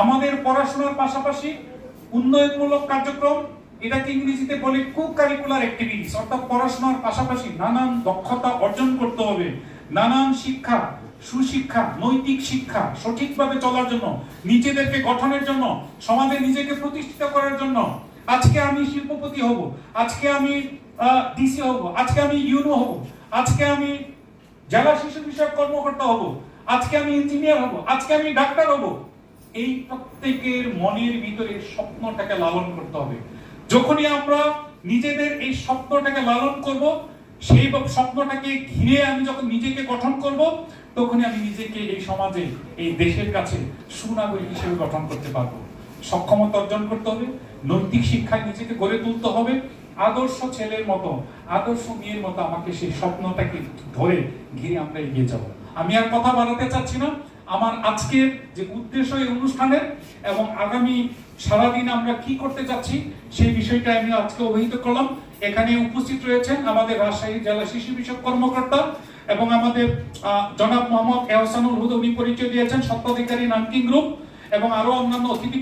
আমাদের পড়াশোনার পাশাপাশি উন্নয়নমূলক কার্যক্রম, এটাকে ইংরেজিতে বলে কো কারিকুলার অ্যাক্টিভিটিস, অর্থাৎ পড়াশোনার পাশাপাশি নানান দক্ষতা অর্জন করতে হবে, নানান শিক্ষা, সুশিক্ষা, নৈতিক শিক্ষা সঠিকভাবে চলার জন্য, নিজেদেরকে গঠনের জন্য, সমাজে নিজেকে প্রতিষ্ঠিত করার জন্য। আজকে আমি শিল্পপতি হব, আজকে আমি ডিসি হব, আজকে আমি ইউনো হব, আজকে আমি জেলা শিশু বিষয়ক কর্মকর্তা হব, আজকে আমি ইঞ্জিনিয়ার হব, আজকে আমি ডাক্তার হব। এই প্রত্যেকের মনের ভিতরে স্বপ্নটাকে লালন করতে হবে। যখনই আমরা নিজেদের এই স্বপ্নটাকে লালন করব, সেই স্বপ্নটাকে ঘিরে আমি যখন নিজেকে গঠন করব, তখনই আমি নিজেকে এই সমাজে, এই দেশের কাছে সুনাগরিক হিসেবে গঠন করতে পারবো। সক্ষমতা অর্জন করতে হবে, নৈতিক শিক্ষায় নিজেকে গড়ে তুলতে হবে, আদর্শ ছেলের মতো, আদর্শ মেয়ের মতো আমাকে সেই স্বপ্নটাকে ধরে ঘিরে আমরা এগিয়ে যাব। আমি আর কথা বাড়াতে চাচ্ছি না। আমার আজকের যে উদ্দেশ্য এই অনুষ্ঠানের এবং আগামী সারাদিন আমরা কি করতে যাচ্ছি সেই বিষয়টা আমি আজকে অবহিত করলাম। এখানে উপস্থিত রয়েছেন আমাদের রাজশাহী জেলা শিশু বিষয়ক কর্মকর্তা এবং আমাদের জনাব মোহাম্মদ এহসানুল হুদা, উনি পরিচয় দিয়েছেন স্বত্বাধিকারী নানকিন গ্রুপ, এবং আরো অন্যান্য অতিথি